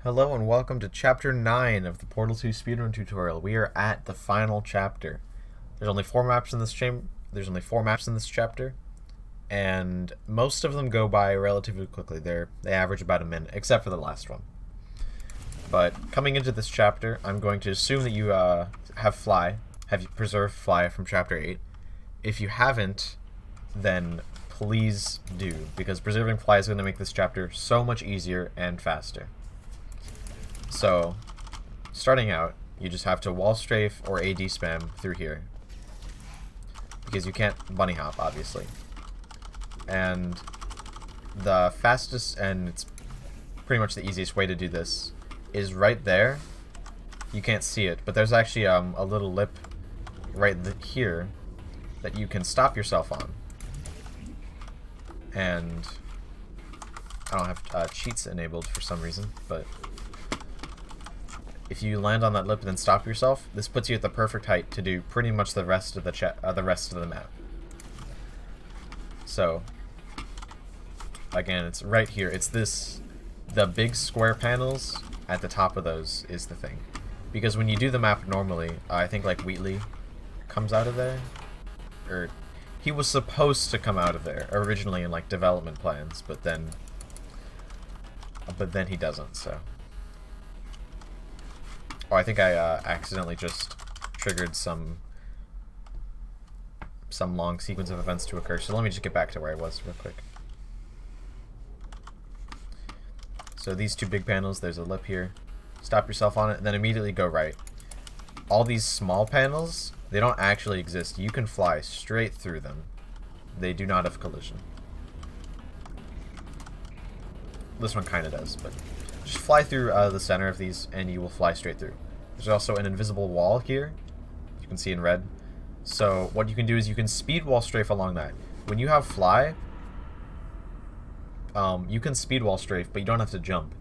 Hello and welcome to Chapter 9 of the Portal 2 speedrun tutorial. We are at the final chapter. There's only four maps in this chapter, and most of them go by relatively quickly. They average about a minute, except for the last one. But coming into this chapter, I'm going to assume that you have preserved Fly from Chapter 8. If you haven't, then please do, because preserving Fly is going to make this chapter so much easier and faster. So, starting out, you just have to wall strafe or AD spam through here. Because you can't bunny hop, obviously. And the fastest, and it's pretty much the easiest way to do this, is right there. You can't see it, but there's actually a little lip right here that you can stop yourself on. And I don't have cheats enabled for some reason, but if you land on that lip and then stop yourself, this puts you at the perfect height to do pretty much the rest of the map. So, again, it's right here. It's the big square panels at the top of those is the thing. Because when you do the map normally, I think like Wheatley comes out of there, or he was supposed to come out of there originally in like development plans, but then he doesn't. So. Oh, I think I accidentally just triggered some long sequence of events to occur. So let me just get back to where I was real quick. So these two big panels, there's a lip here. Stop yourself on it, and then immediately go right. All these small panels, they don't actually exist. You can fly straight through them. They do not have collision. This one kind of does, but just fly through the center of these and you will fly straight through. There's also an invisible wall here, you can see in red. So what you can do is you can speed wall strafe along that. When you have fly, you can speed wall strafe, but you don't have to jump.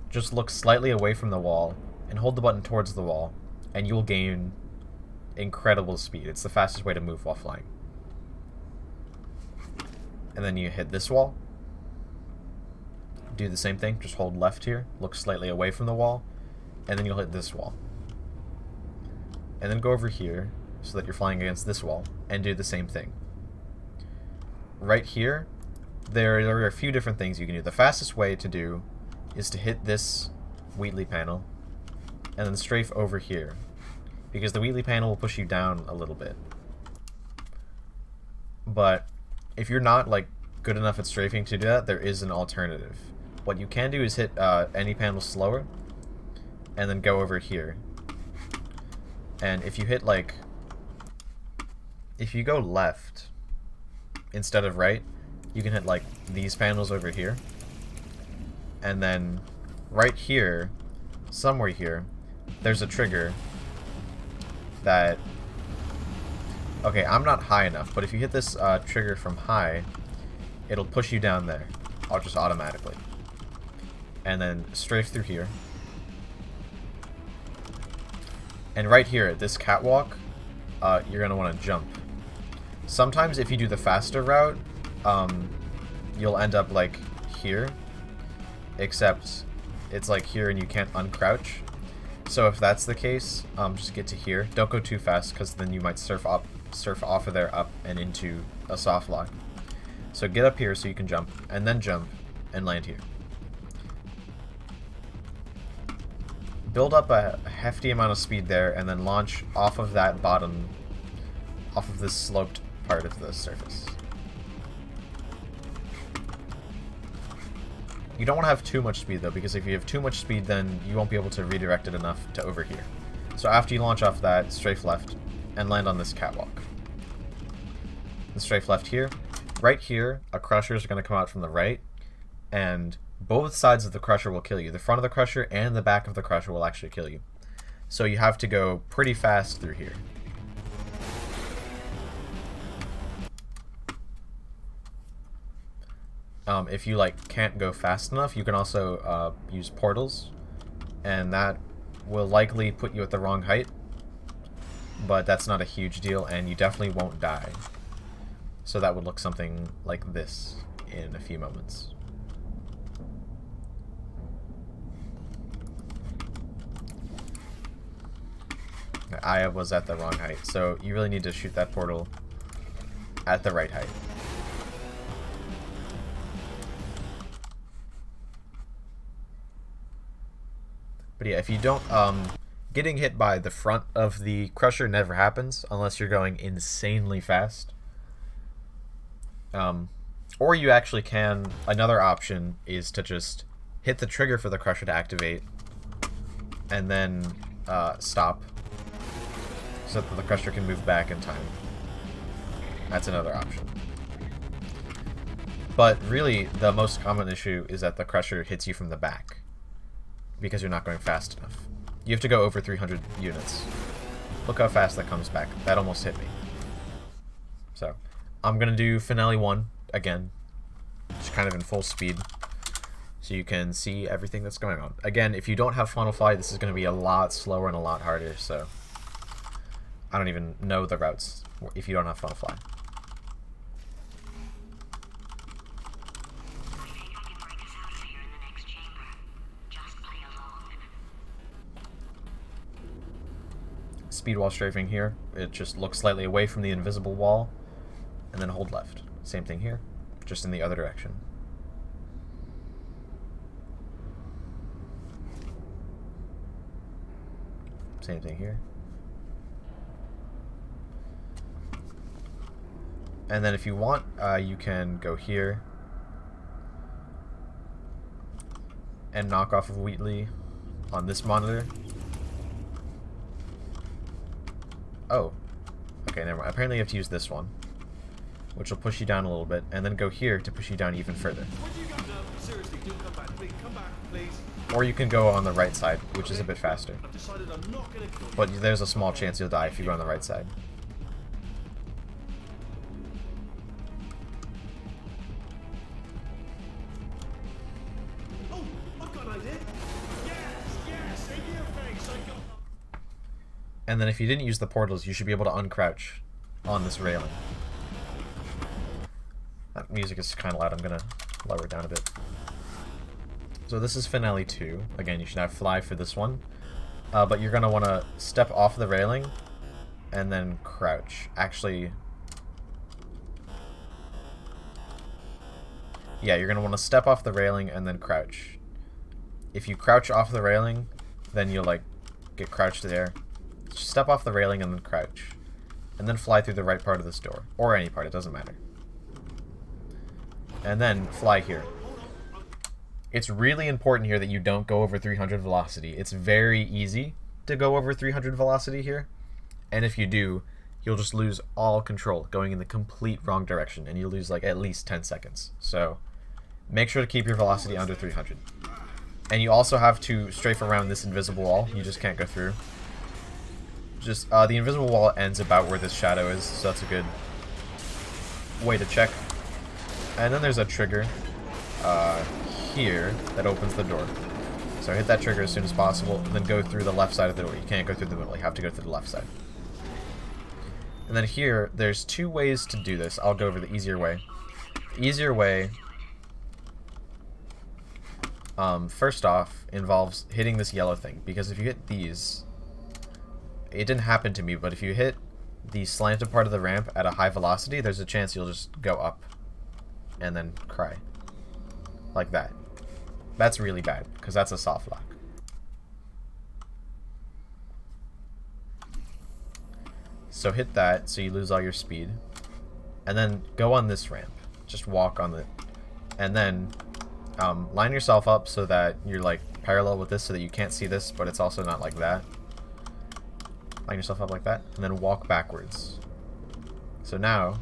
Just look slightly away from the wall and hold the button towards the wall, and you'll gain incredible speed. It's the fastest way to move while flying. And then you hit this wall. Do the same thing, just hold left here, look slightly away from the wall, and then you'll hit this wall. And then go over here, so that you're flying against this wall, and do the same thing. Right here, there are a few different things you can do. The fastest way to do is to hit this Wheatley panel, and then strafe over here, because the Wheatley panel will push you down a little bit. But if you're not like good enough at strafing to do that, there is an alternative. What you can do is hit any panel slower, and then go over here. And if you hit if you go left instead of right, you can hit like these panels over here. And then right here, somewhere here, there's a trigger that... Okay, I'm not high enough, but if you hit this trigger from high, it'll push you down there, just automatically. And then strafe through here. And right here, at this catwalk, you're going to want to jump. Sometimes if you do the faster route, you'll end up like here, except it's like here and you can't uncrouch. So if that's the case, just get to here. Don't go too fast, because then you might surf off of there up and into a soft lock. So get up here so you can jump, and then jump, and land here. Build up a hefty amount of speed there, and then launch off of that bottom, off of this sloped part of the surface. You don't want to have too much speed though, because if you have too much speed, then you won't be able to redirect it enough to over here. So after you launch off that, strafe left, and land on this catwalk. And strafe left here. Right here, a crusher is going to come out from the right, and both sides of the crusher will kill you. The front of the crusher and the back of the crusher will actually kill you. So you have to go pretty fast through here. If you can't go fast enough, you can also use portals, and that will likely put you at the wrong height, but that's not a huge deal, and you definitely won't die. So that would look something like this in a few moments. I was at the wrong height. So you really need to shoot that portal at the right height. But yeah, if you don't, getting hit by the front of the crusher never happens unless you're going insanely fast. Or you actually can, another option is to just hit the trigger for the crusher to activate and then stop so that the crusher can move back in time. That's another option. But really, the most common issue is that the crusher hits you from the back because you're not going fast enough. You have to go over 300 units. Look how fast that comes back. That almost hit me. So, I'm going to do finale 1 again, just kind of in full speed, so you can see everything that's going on. Again, if you don't have funnel fly, this is going to be a lot slower and a lot harder, so I don't even know the routes if you don't have funnel fly. Speed while strafing here. It just looks slightly away from the invisible wall, and then hold left. Same thing here, just in the other direction. Same thing here. And then if you want, you can go here and knock off of Wheatley on this monitor. Oh, okay, never mind. Apparently you have to use this one, which will push you down a little bit, and then go here to push you down even further. Or you can go on the right side, which is a bit faster. But there's a small chance you'll die if you go on the right side. And then if you didn't use the portals, you should be able to uncrouch on this railing. That music is kind of loud. I'm going to lower it down a bit. So this is finale 2. Again, you should have fly for this one. But you're going to want to step off the railing and then crouch. Actually, yeah, you're going to want to step off the railing and then crouch. If you crouch off the railing, then you'll like get crouched there. Just step off the railing and then crouch. And then fly through the right part of this door. Or any part, it doesn't matter. And then fly here. It's really important here that you don't go over 300 velocity. It's very easy to go over 300 velocity here. And if you do, you'll just lose all control, going in the complete wrong direction. And you'll lose like at least 10 seconds. So make sure to keep your velocity under 300. And you also have to strafe around this invisible wall. You just can't go through. Just the invisible wall ends about where this shadow is, so that's a good way to check. And then there's a trigger here that opens the door. So hit that trigger as soon as possible, and then go through the left side of the door. You can't go through the middle, you have to go through the left side. And then here, there's 2 ways to do this. I'll go over the easier way. The easier way, first off, involves hitting this yellow thing, because if you hit these, it didn't happen to me, but if you hit the slanted part of the ramp at a high velocity, there's a chance you'll just go up and then cry. Like that. That's really bad, because that's a soft lock. So hit that, so you lose all your speed. And then go on this ramp. Just walk on it. And then line yourself up so that you're like parallel with this so that you can't see this, but it's also not like that. Line yourself up like that, and then walk backwards. So now,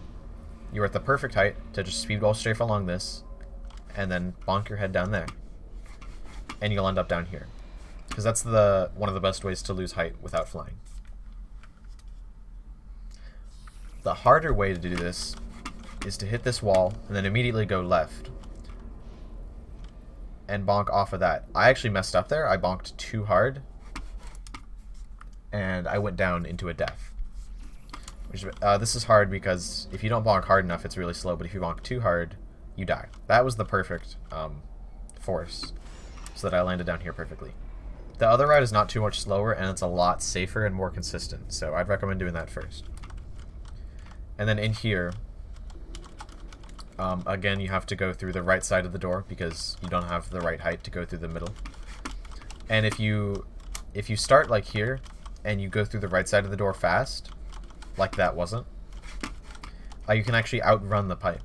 you're at the perfect height to just speedball strafe along this, and then bonk your head down there. And you'll end up down here. Because that's one of the best ways to lose height without flying. The harder way to do this is to hit this wall, and then immediately go left. And bonk off of that. I actually messed up there. I bonked too hard. And I went down into a death. This is hard because if you don't bonk hard enough, it's really slow, but if you bonk too hard, you die. That was the perfect force, so that I landed down here perfectly. The other route is not too much slower, and it's a lot safer and more consistent, so I'd recommend doing that first. And then in here, again, you have to go through the right side of the door because you don't have the right height to go through the middle. And if you start like here and you go through the right side of the door fast, like that wasn't, you can actually outrun the pipe.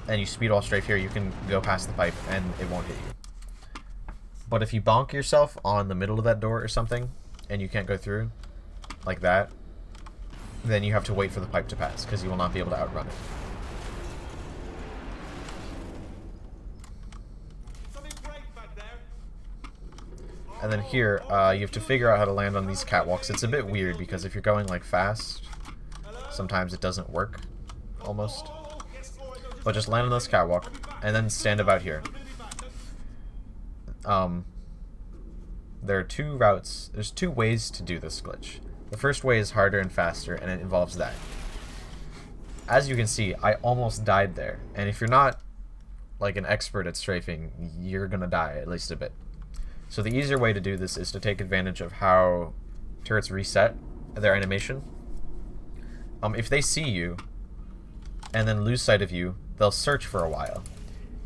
And you speed all straight here, you can go past the pipe and it won't hit you. But if you bonk yourself on the middle of that door or something and you can't go through like that, then you have to wait for the pipe to pass because you will not be able to outrun it. And then here, you have to figure out how to land on these catwalks. It's a bit weird because if you're going like fast, sometimes it doesn't work, almost. But just land on this catwalk, and then stand about here. There are two routes. There's two ways to do this glitch. The first way is harder and faster, and it involves that. As you can see, I almost died there. And if you're not like an expert at strafing, you're gonna die at least a bit. So the easier way to do this is to take advantage of how turrets reset their animation. If they see you and then lose sight of you, they'll search for a while.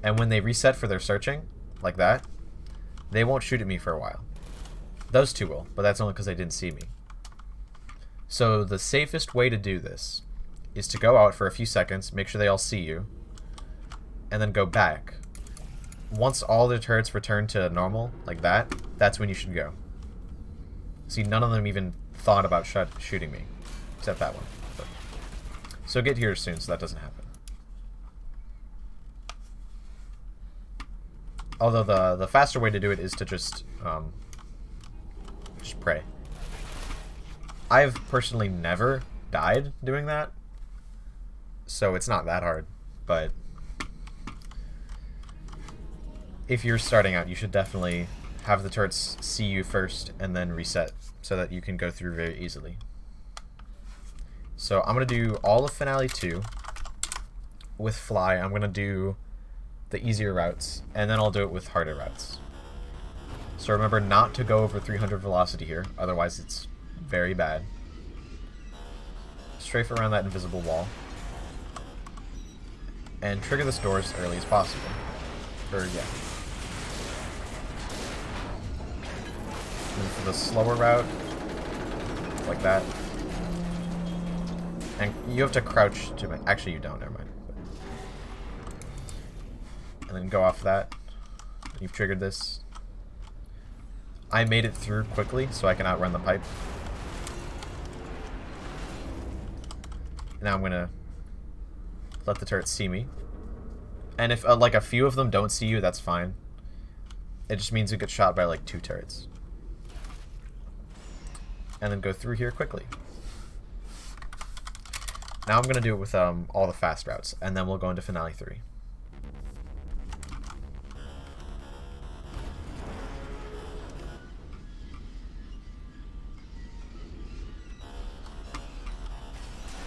And when they reset for their searching, like that, they won't shoot at me for a while. Those two will, but that's only because they didn't see me. So the safest way to do this is to go out for a few seconds, make sure they all see you, and then go back. Once all the turrets return to normal, like that, that's when you should go. See, none of them even thought about shooting me, except that one. But, so get here soon so that doesn't happen. Although the faster way to do it is to just pray. I've personally never died doing that, so it's not that hard, but if you're starting out, you should definitely have the turrets see you first and then reset so that you can go through very easily. So I'm going to do all of Finale 2 with Fly. I'm going to do the easier routes, and then I'll do it with harder routes. So remember not to go over 300 velocity here, otherwise it's very bad. Strafe around that invisible wall. And trigger this door as early as possible. Yeah. And for the slower route, like that. And you have to crouch to... Actually, you don't. Never mind. And then go off that. You've triggered this. I made it through quickly, so I can outrun the pipe. Now I'm gonna let the turrets see me. And if like a few of them don't see you, that's fine. It just means you get shot by like 2 turrets. And then go through here quickly. Now I'm gonna do it with all the fast routes, and then we'll go into Finale 3.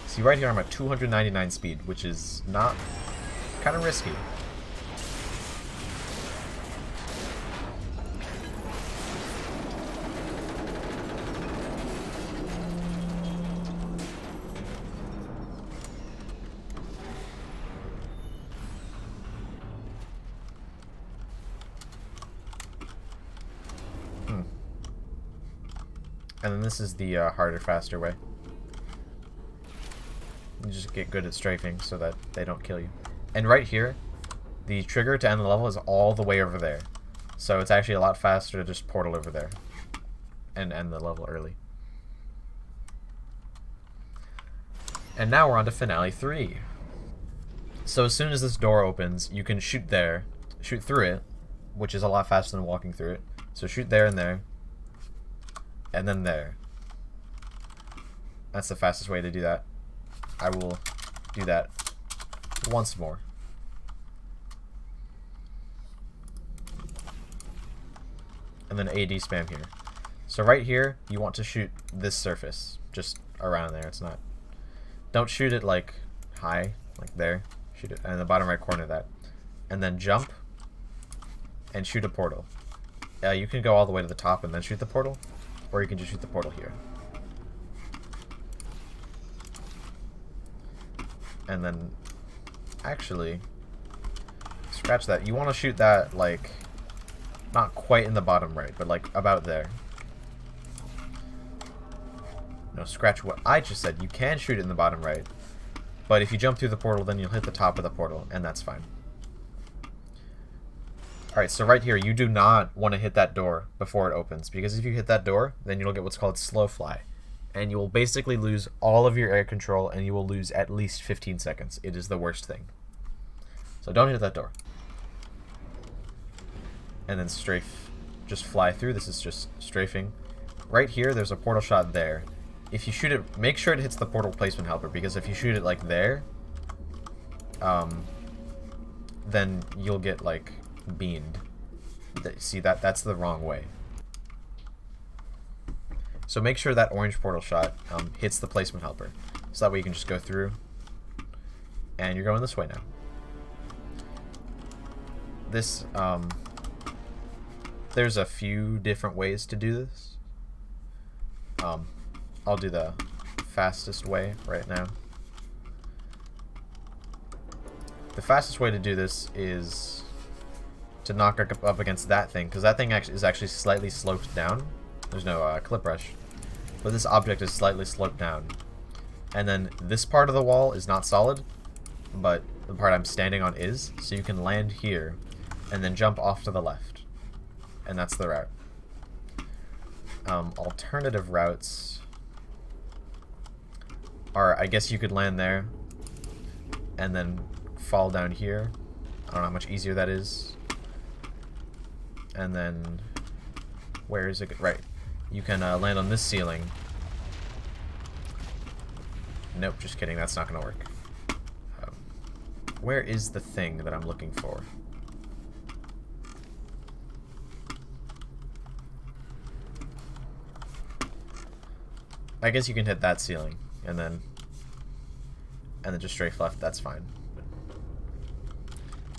See, right here I'm at 299 speed, which is not... kind of risky. And then this is the harder, faster way. You just get good at strafing so that they don't kill you. And right here, the trigger to end the level is all the way over there. So it's actually a lot faster to just portal over there and end the level early. And now we're on to Finale 3. So as soon as this door opens, you can shoot there, shoot through it, which is a lot faster than walking through it. So shoot there and there, and then there. That's the fastest way to do that. I will do that once more. And then AD spam here. So right here, you want to shoot this surface, just around there. It's not... Don't shoot it like high, like there. Shoot it in the bottom right corner of that. And then jump and shoot a portal. you can go all the way to the top and then shoot the portal, or you can just shoot the portal here. And then, actually, scratch that. You want to shoot that, like, not quite in the bottom right, but, like, about there. No, scratch what I just said. You can shoot it in the bottom right, but if you jump through the portal, then you'll hit the top of the portal, and that's fine. Alright, so right here, you do not want to hit that door before it opens, because if you hit that door, then you'll get what's called slow fly. And you will basically lose all of your air control, and you will lose at least 15 seconds. It is the worst thing. So don't hit that door. And then strafe, just fly through. This is just strafing. Right here, there's a portal shot there. If you shoot it, make sure it hits the portal placement helper, because if you shoot it like there, then you'll get like beamed. See, that's the wrong way. So make sure that orange portal shot hits the placement helper, so that way you can just go through, and you're going this way now. This there's a few different ways to do this. I'll do the fastest way right now. The fastest way to do this is to knock up against that thing, because that thing is actually slightly sloped down. There's no clip rush, but this object is slightly sloped down. And then this part of the wall is not solid, but the part I'm standing on is, so you can land here and then jump off to the left. And that's the route. Alternative routes are, I guess you could land there and then fall down here. I don't know how much easier that is. And then, where is it? Right. You can land on this ceiling. Nope, just kidding. That's not going to work. Where is the thing that I'm looking for? I guess you can hit that ceiling, and then just strafe left. That's fine.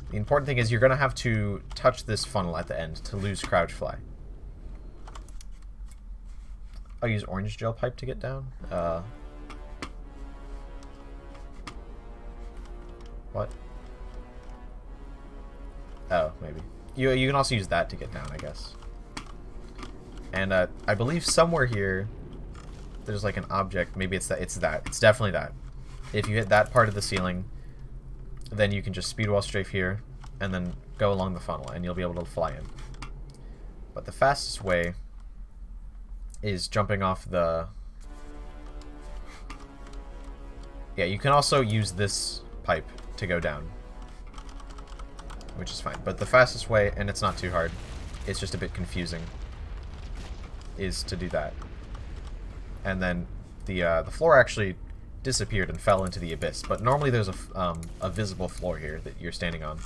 The important thing is you're going to have to touch this funnel at the end to lose crouch fly. I'll use orange gel pipe to get down. What? Oh, maybe. You can also use that to get down, I guess. And I believe somewhere here there's like an object. Maybe it's that. It's that. It's definitely that. If you hit that part of the ceiling, then you can just speed wall strafe here and then go along the funnel, and you'll be able to fly in. But the fastest way is jumping off the... Yeah, you can also use this pipe to go down, which is fine. But the fastest way, and it's not too hard, it's just a bit confusing, is to do that. And then the floor actually disappeared and fell into the abyss. But normally there's a visible floor here that you're standing on.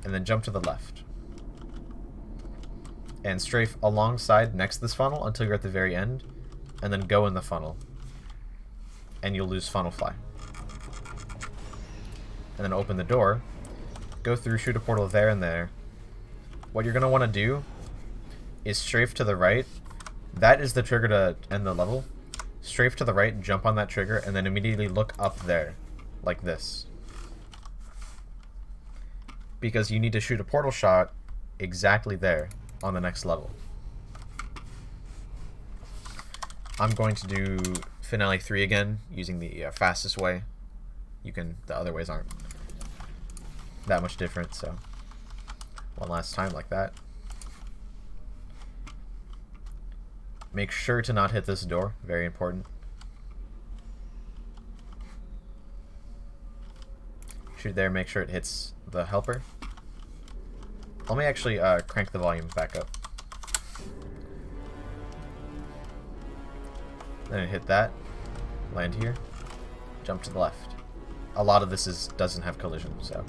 And then jump to the left. And strafe alongside next to this funnel until you're at the very end. And then go in the funnel. And you'll lose funnel fly. And then open the door. Go through, shoot a portal there and there. What you're going to want to do is strafe to the right. That is the trigger to end the level. Strafe to the right, jump on that trigger, and then immediately look up there. Like this. Because you need to shoot a portal shot exactly there on the next level. I'm going to do Finale 3 again, using the fastest way. The other ways aren't that much different, so one last time like that. Make sure to not hit this door, very important. Shoot there, make sure it hits the helper. Let me actually crank the volume back up. Then hit that, land here, jump to the left. A lot of this doesn't have collision, so.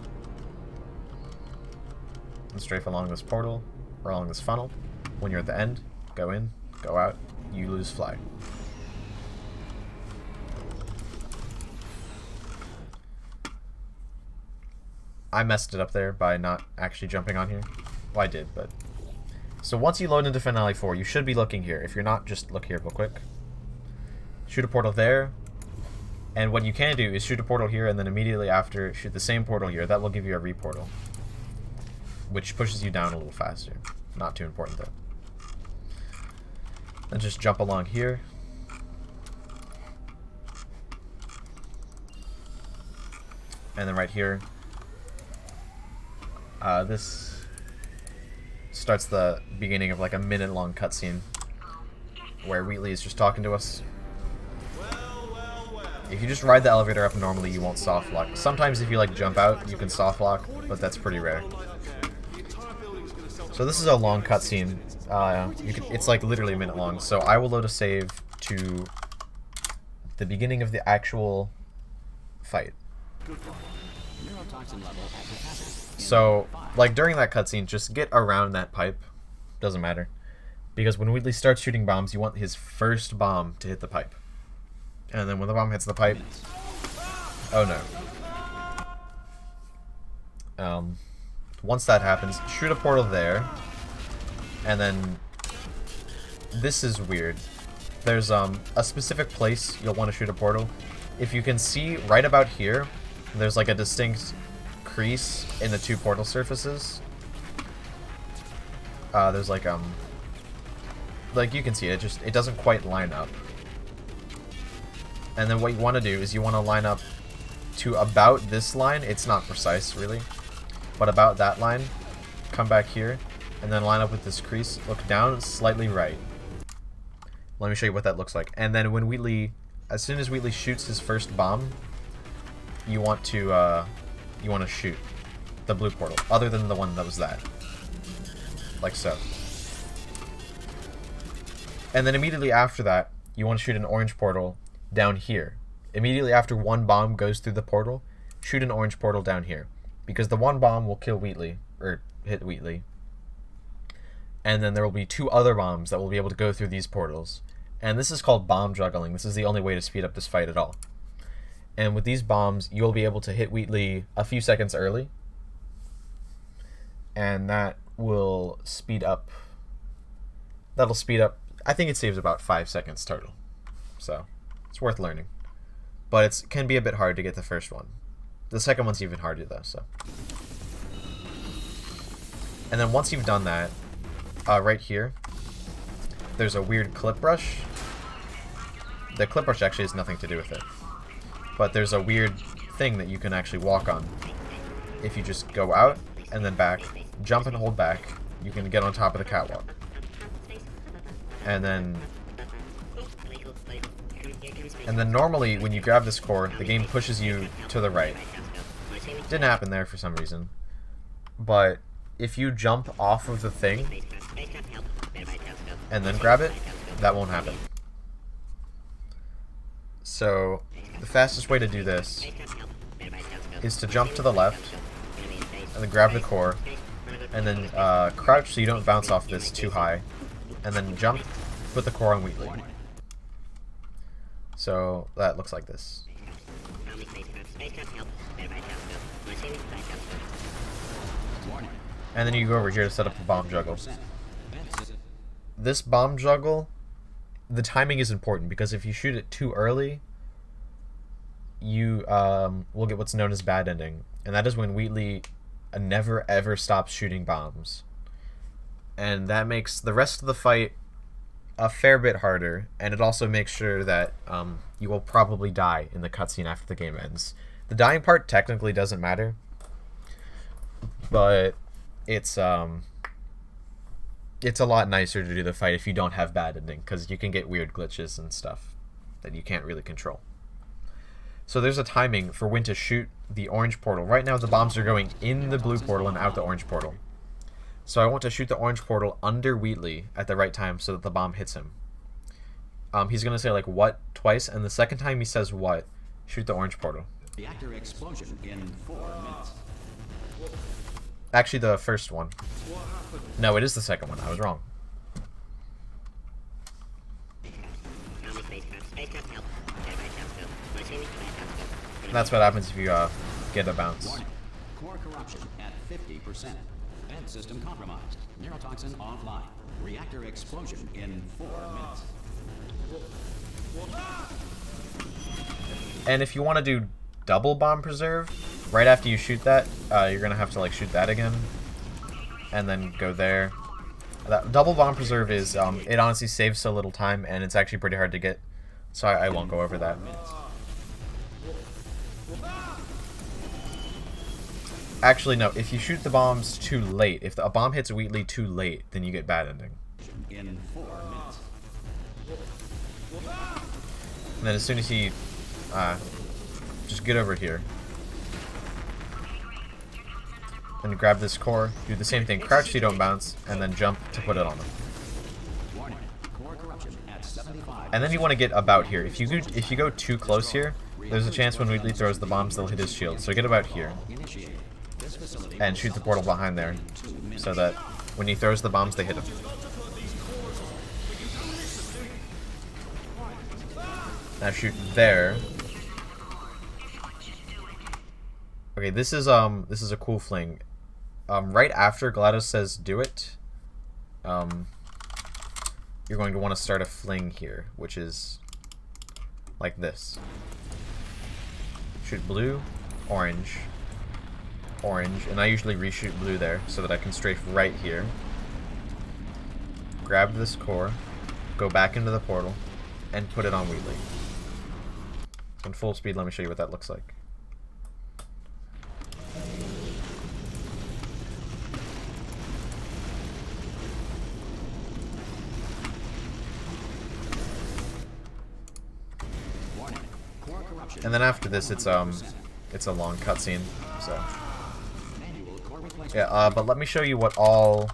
And strafe along this portal, or along this funnel. When you're at the end, go in, go out, you lose fly. I messed it up there by not actually jumping on here. Well, I did, but So once you load into Finale 4, you should be looking here. If you're not, just look here real quick. Shoot a portal there. And what you can do is shoot a portal here, and then immediately after, shoot the same portal here. That will give you a re-portal, which pushes you down a little faster. Not too important, though. Then just jump along here. And then right here, this starts the beginning of like a minute-long cutscene where Wheatley is just talking to us. If you just ride the elevator up normally, you won't soft lock. Sometimes if you like jump out, you can soft lock, but that's pretty rare. So this is a long cutscene. It's like literally a minute long. So I will load a save to the beginning of the actual fight. So, like during that cutscene, just get around that pipe. Doesn't matter. Because when Wheatley starts shooting bombs, you want his first bomb to hit the pipe. And then when the bomb hits the pipe... Oh no. Once that happens, shoot a portal there. And then... This is weird. There's a specific place you'll want to shoot a portal. If you can see right about here, there's like a distinct crease in the two portal surfaces. There's like you can see it, it doesn't quite line up. And then what you want to do is you want to line up to about this line. It's not precise really, but about that line. Come back here and then line up with this crease. Look down slightly right. Let me show you what that looks like. And then when Wheatley, as soon as Wheatley shoots his first bomb, you want to shoot the blue portal, other than the one that was that. Like so. And then immediately after that, you want to shoot an orange portal down here. Immediately after one bomb goes through the portal, shoot an orange portal down here. Because the one bomb will kill Wheatley, or hit Wheatley. And then there will be two other bombs that will be able to go through these portals. And this is called bomb juggling. This is the only way to speed up this fight at all. And with these bombs, you'll be able to hit Wheatley a few seconds early. And that will speed up... That'll speed up... I think it saves about 5 seconds total. So, it's worth learning. But it can be a bit hard to get the first one. The second one's even harder, though, so... And then once you've done that, right here, there's a weird clip brush. The clip brush actually has nothing to do with it. But there's a weird thing that you can actually walk on. If you just go out, and then back, jump and hold back, you can get on top of the catwalk. And then normally, when you grab this core, the game pushes you to the right. Didn't happen there for some reason. But if you jump off of the thing, and then grab it, that won't happen. So, the fastest way to do this is to jump to the left, and then grab the core, and then crouch so you don't bounce off this too high, and then jump, put the core on Wheatley. So, that looks like this. And then you go over here to set up the bomb juggle. This bomb juggle, the timing is important, because if you shoot it too early, you will get what's known as bad ending. And that is when Wheatley never ever stops shooting bombs. And that makes the rest of the fight a fair bit harder, and it also makes sure that you will probably die in the cutscene after the game ends. The dying part technically doesn't matter, but it's a lot nicer to do the fight if you don't have bad ending, because you can get weird glitches and stuff that you can't really control. So there's a timing for when to shoot the orange portal. Right now the bombs are going in the blue portal and out the orange portal. So I want to shoot the orange portal under Wheatley at the right time so that the bomb hits him. He's going to say like what twice, and the second time he says what, shoot the orange portal. Reactor explosion in 4 minutes. Actually, the first one. No, it is the second one. I was wrong. That's what happens if you get a bounce. Warning. Core corruption at 50%. Vent system compromised. Neurotoxin offline. Reactor explosion in 4 minutes. And if you want to do double bomb preserve, right after you shoot that, you're gonna have to like shoot that again, and then go there. That double bomb preserve is it honestly saves so little time, and it's actually pretty hard to get, so I won't go over that. Actually, no. If you shoot the bombs too late, if a bomb hits Wheatley too late, then you get bad ending. In 4 minutes. And then as soon as he, just get over here. And grab this core, do the same thing, crouch so you don't bounce, and then jump to put it on them. Warning. Core corruption at 75. And then you want to get about here. If you go too close here, there's a chance when Wheatley throws the bombs they'll hit his shield. So get about here. Initiate. This facility And shoot the portal behind there, so that when he throws the bombs, they hit him. Now shoot there. Okay, this is a cool fling. Right after GLaDOS says do it, you're going to want to start a fling here, which is like this. Shoot blue, orange, orange, and I usually reshoot blue there so that I can strafe right here. Grab this core, go back into the portal, and put it on Wheatley. In full speed, let me show you what that looks like. And then after this, it's a long cutscene, so yeah. But let me show you what all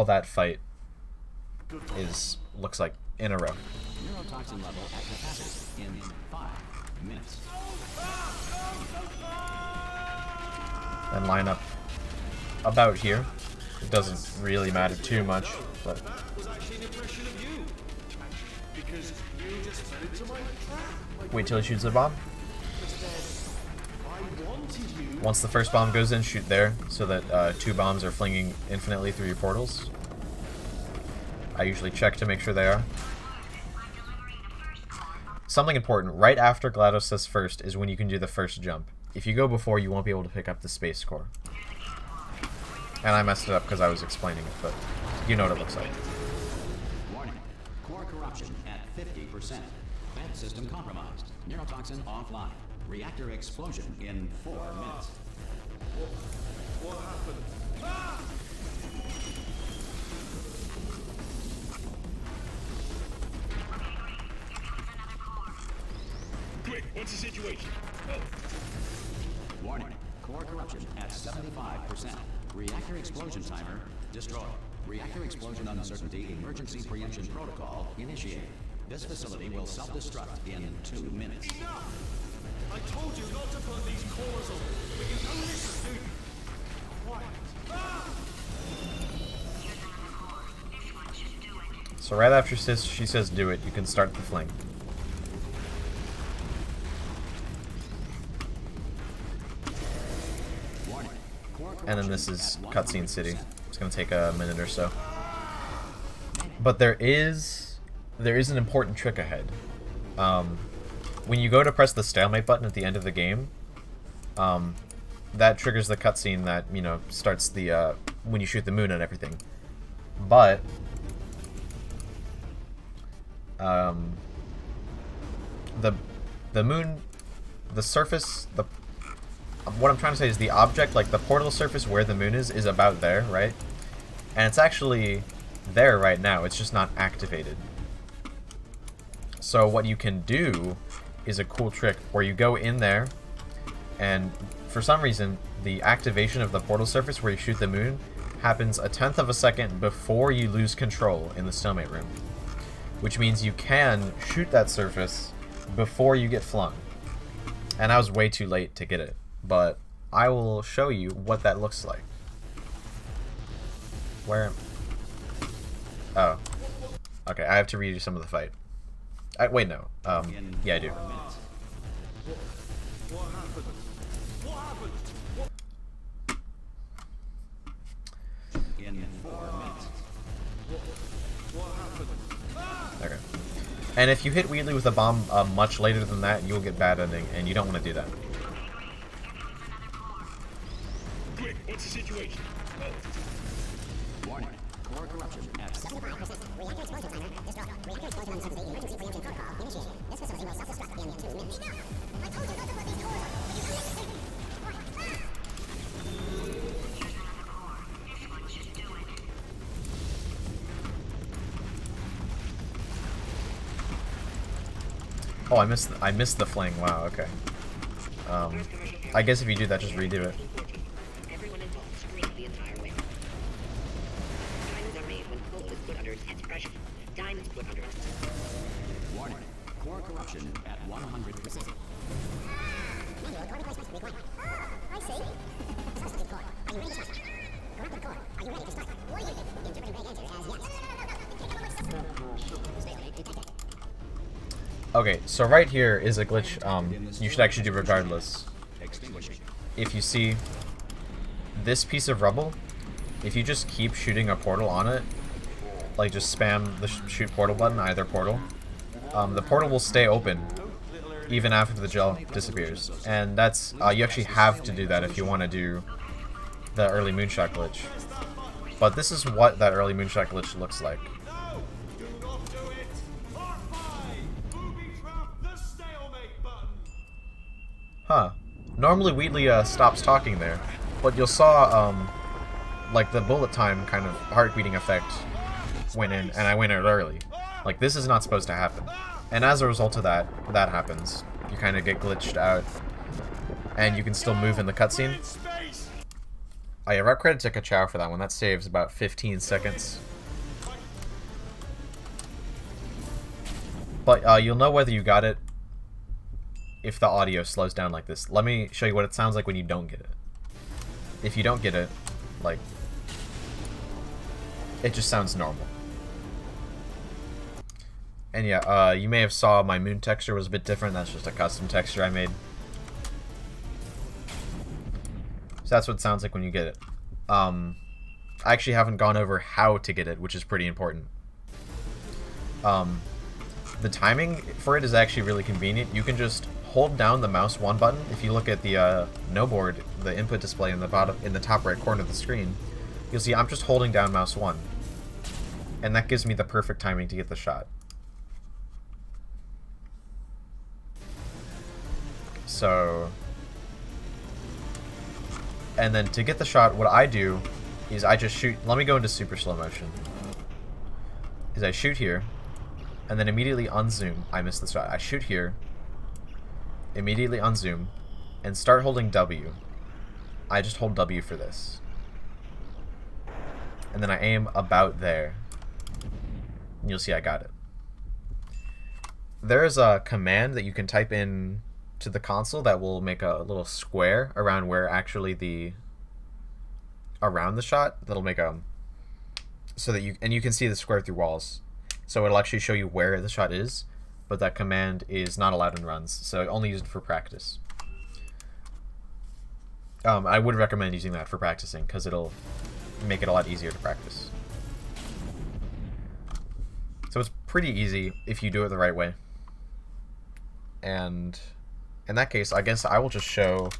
that fight looks like in a row. Neurotoxin level at capacity in 5 minutes. And line up about here. It doesn't really matter too much, but wait till he shoots the bomb. Once the first bomb goes in, shoot there, so that 2 bombs are flinging infinitely through your portals. I usually check to make sure they are. Something important, right after GLaDOS says first is when you can do the first jump. If you go before, you won't be able to pick up the space core. And I messed it up because I was explaining it, but you know what it looks like. Warning. Core corruption at 50%. Vent system compromised. Neurotoxin offline. Reactor explosion in 4 minutes. What happened? Ah! Quick, what's the situation? Warning. Core corruption at 75%. Reactor explosion timer destroyed. Reactor explosion uncertainty emergency preemption protocol initiated. This facility will self-destruct in 2 minutes. Enough! I told you not to put these cores on. But you don't listen, do you? Quiet. Ah! So right after she says do it, you can start the fling. And then this is Cutscene City. It's going to take a minute or so. But there is an important trick ahead. When you go to press the stalemate button at the end of the game, that triggers the cutscene that, you know, starts the when you shoot the moon and everything. But the moon, the surface, what I'm trying to say is the object, like the portal surface where the moon is about there, right? And it's actually there right now. It's just not activated. So what you can do is a cool trick where you go in there, and for some reason, the activation of the portal surface where you shoot the moon happens 1/10 of a second before you lose control in the stalemate room. Which means you can shoot that surface before you get flung. And I was way too late to get it. But I will show you what that looks like. Where? Oh. Okay, I have to redo some of the fight. Wait, no. Yeah, I do. What happened? What happened? What? Okay. And if you hit Wheatley with a bomb much later than that, you'll get bad ending, and you don't want to do that. Quick, what's the situation? Warning. Core corruption at 75%. Reactor explosion timer. Destroy. Reactor explosion uncertainty. Emergency preemption protocol. Initiated. This facility will self-destruct in 2 minutes. I told you not to put these cores on. But you don't listen. Oh, I missed the fling. Wow, okay. I guess if you do that, just redo it. Everyone involved screamed the entire way. Diamonds are made when coal is put under intense pressure. Diamonds put under... Warning. Core corruption at 100%. Manual core replacement required. Oh, I see. Substitute core. Are you ready to start? Corrupted core. Are you ready to start? What do you think? Interpreting vague answer as yes. Stalemate detected. Okay, so right here is a glitch you should actually do regardless. Extinguishing. If you see this piece of rubble, if you just keep shooting a portal on it, like just spam the shoot portal button, either portal, the portal will stay open even after the gel disappears. And that's, you actually have to do that if you want to do the early moonshot glitch. But this is what that early moonshot glitch looks like. No! Do not do it! Part 5! Booby trap the stalemate button! Huh. Normally Wheatley stops talking there, but you saw like the bullet time kind of heart beating effect went in, and I went in early. Like, this is not supposed to happen. And as a result of that, that happens. You kind of get glitched out, and you can still move in the cutscene. Oh yeah, right credit to Ka-Chow for that one. That saves about 15 seconds. But you'll know whether you got it if the audio slows down like this. Let me show you what it sounds like when you don't get it. If you don't get it, like, it just sounds normal. And yeah, you may have saw my moon texture was a bit different. That's just a custom texture I made. So that's what it sounds like when you get it. I actually haven't gone over how to get it, which is pretty important. The timing for it is actually really convenient. You can just hold down the mouse 1 button. If you look at the no board, the input display in the bottom, in the top right corner of the screen, you'll see I'm just holding down mouse 1, and that gives me the perfect timing to get the shot. So, and then to get the shot, what I do is I just shoot. Let me go into super slow motion. Is I shoot here, and then immediately unzoom. I miss the shot. I shoot here, immediately unzoom, and start holding W. I just hold W for this. And then I aim about there. And you'll see I got it. There's a command that you can type in to the console that will make a little square around where actually around the shot. That'll make so that you can see the square through walls. So it'll actually show you where the shot is, but that command is not allowed in runs, so only use it for practice. I would recommend using that for practicing, because it'll make it a lot easier to practice. So it's pretty easy if you do it the right way. And in that case, I guess I will just show...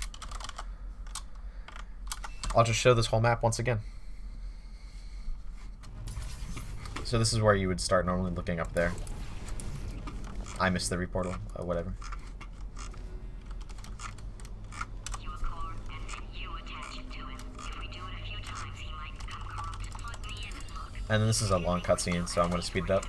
I'll just show this whole map once again. So this is where you would start normally looking up there. I missed the reportal, whatever. And then this is a long cutscene, so I'm going to speed it up.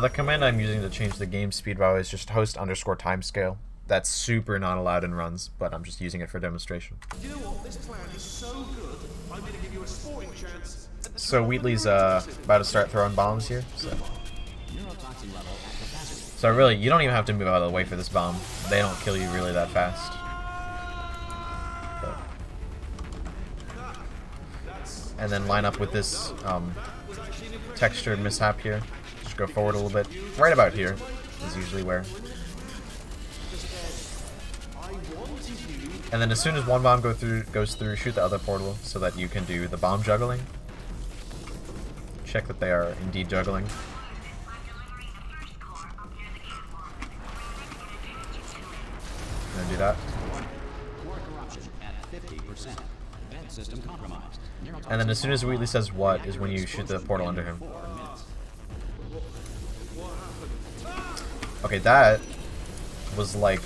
The command I'm using to change the game speed value is just host_timescale. That's super not allowed in runs, but I'm just using it for demonstration. You know what? This plan is so good. I'm going to give you a sporting chance. So Wheatley's about to start throwing bombs here. So really, you don't even have to move out of the way for this bomb. They don't kill you really that fast. But. And then line up with this textured mishap here. Just go forward a little bit. Right about here is usually where. And then as soon as one bomb goes through, shoot the other portal so that you can do the bomb juggling. Check that they are indeed juggling. And then do that. And then as soon as Wheatley says what is when you shoot the portal under him. Okay, that was like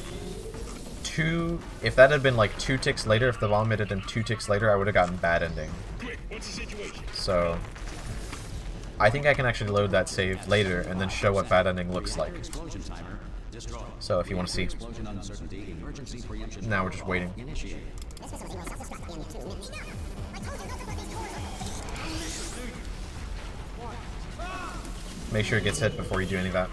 if that had been like 2 ticks later, if the bomb hit it in 2 ticks later, I would have gotten bad ending. So I think I can actually load that save later and then show what bad ending looks like. So if you want to see. Now we're just waiting. Make sure it gets hit before you do any of that.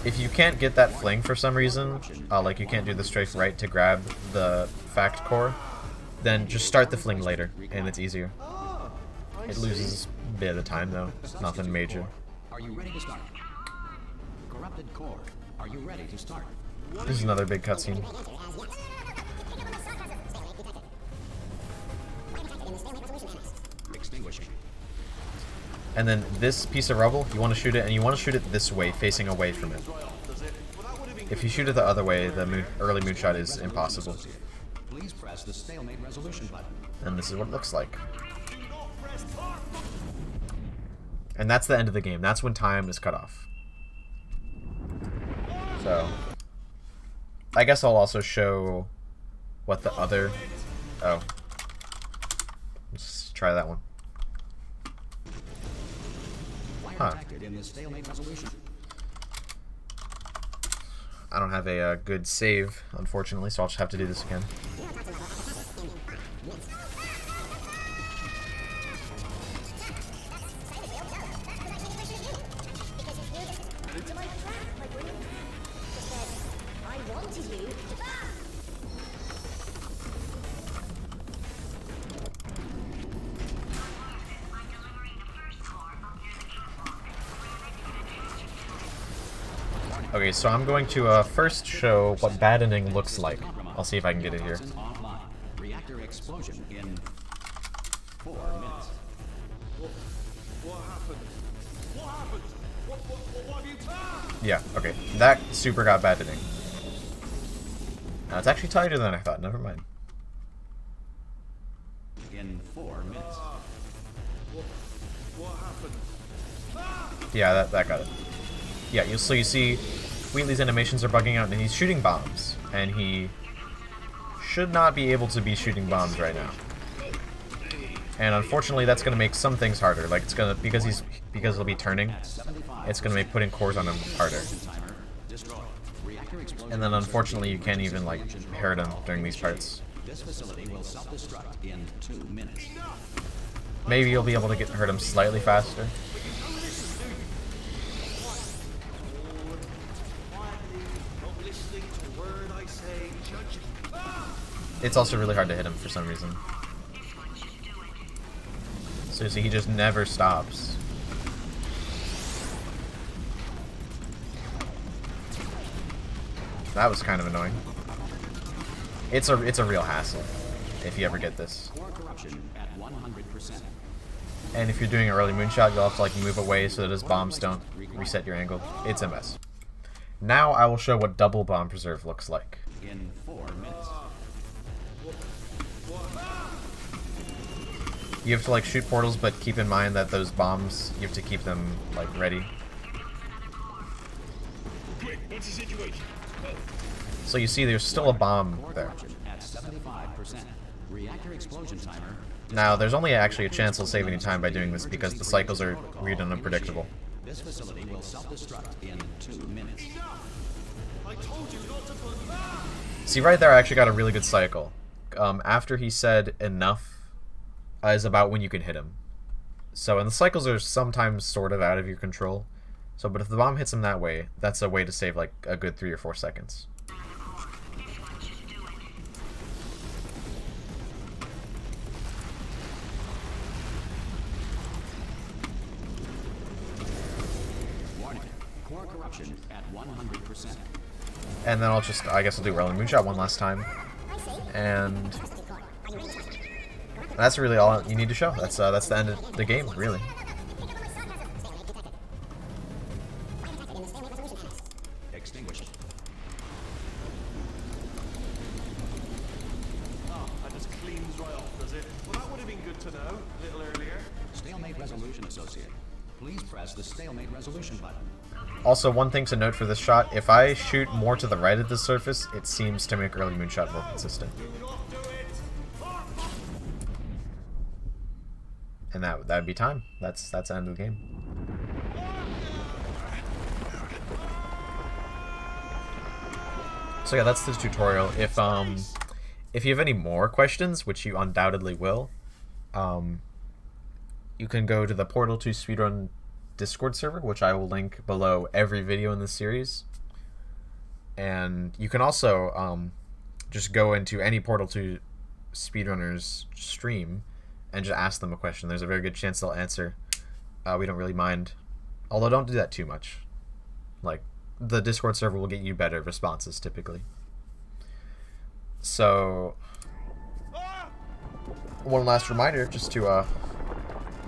If you can't get that fling for some reason, like you can't do the strafe right to grab the fact core, then just start the fling later, and it's easier. It loses a bit of time though, nothing major. Are you ready to start? Corrupted core. Are you ready to start? This is another big cutscene. Extinguishing. And then this piece of rubble, you want to shoot it, and you want to shoot it this way, facing away from it. If you shoot it the other way, the early moonshot is impossible. Please press the stalemate resolution button. And this is what it looks like. And that's the end of the game. That's when time is cut off. So, I guess I'll also show what the other... Oh. Let's try that one. Huh. I don't have a good save, unfortunately, so I'll just have to do this again. Okay, so I'm going to first show what bad ending looks like. I'll see if I can get it here. Reactor explosion in 4 minutes. What happened? What happened? What have you done? Yeah, okay. That super got bad ending. It's actually tighter than I thought. Never mind. In 4 minutes. What happened? Yeah, that got it. Yeah, so you see Wheatley's animations are bugging out, and he's shooting bombs. And he should not be able to be shooting bombs right now. And unfortunately, that's going to make some things harder. Like, it's going to, because he'll be turning, it's going to make putting cores on him harder. And then unfortunately, you can't even, like, hurt him during these parts. This facility will self-destruct in 2 minutes. Maybe you'll be able to hurt him slightly faster. It's also really hard to hit him for some reason. So you see, he just never stops. That was kind of annoying. It's a real hassle if you ever get this. Core corruption at 100%. And if you're doing an early moonshot, you'll have to like move away so that his bombs don't reset your angle. It's a mess. Now I will show what double bomb preserve looks like. In 4 minutes. You have to like shoot portals, but keep in mind that those bombs, you have to keep them like ready. What's the situation? So you see there's still a bomb there. At 75%. Reactor explosion timer Now, there's only actually a chance he'll save any time by doing this because the cycles are weird and unpredictable. This facility will self-destruct in 2 minutes. I told you not to put. See, right there, I actually got a really good cycle. After he said enough is about when you can hit him. So, and the cycles are sometimes sort of out of your control. So, but if the bomb hits him that way, that's a way to save like a good 3 or 4 seconds. Warning. Core corruption at 100%. And then I guess I'll do rolling moonshot one last time. And that's really all you need to show. That's the end of the game, really. Extinguished. Ah, that just cleans right off, does it? Well, that would have been good to know a little earlier. Stalemate resolution associate. Please press the stalemate resolution button. Also, one thing to note for this shot, if I shoot more to the right of the surface, it seems to make early moonshot more consistent. Do not do it. And that would be time. That's the end of the game. So yeah, that's the tutorial. If you have any more questions, which you undoubtedly will, you can go to the Portal 2 Speedrun Discord server, which I will link below every video in this series. And you can also just go into any Portal 2 speedrunners stream and just ask them a question. There's a very good chance they'll answer. We don't really mind. Although don't do that too much. Like, the Discord server will get you better responses typically. So, one last reminder, just to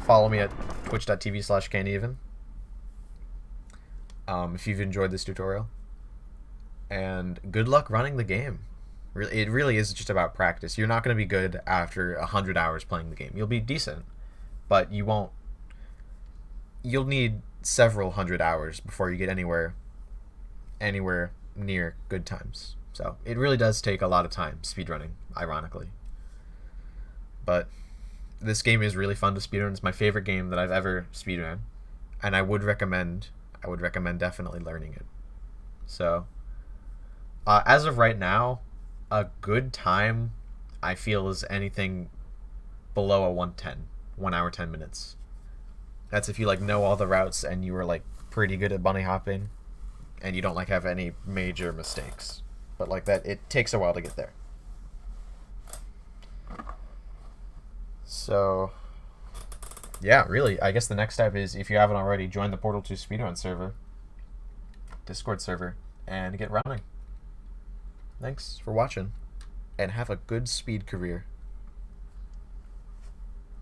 follow me at twitch.tv/caneven if you've enjoyed this tutorial. And good luck running the game. It really is just about practice. You're not going to be good after 100 hours playing the game. You'll be decent, but you'll need several hundred hours before you get anywhere near good times. So it really does take a lot of time speedrunning, ironically. But this game is really fun to speedrun. It's my favorite game that I've ever speedrun, and I would recommend definitely learning it. So as of right now, a good time I feel is anything below a 1:10, 1 hour 10 minutes. That's if you like know all the routes and you were like pretty good at bunny hopping and you don't like have any major mistakes. But like that, it takes a while to get there. So yeah, really, I guess the next step is, if you haven't already, join the Portal 2 Speedrun server, Discord server, and get running. Thanks for watching, and have a good speed career.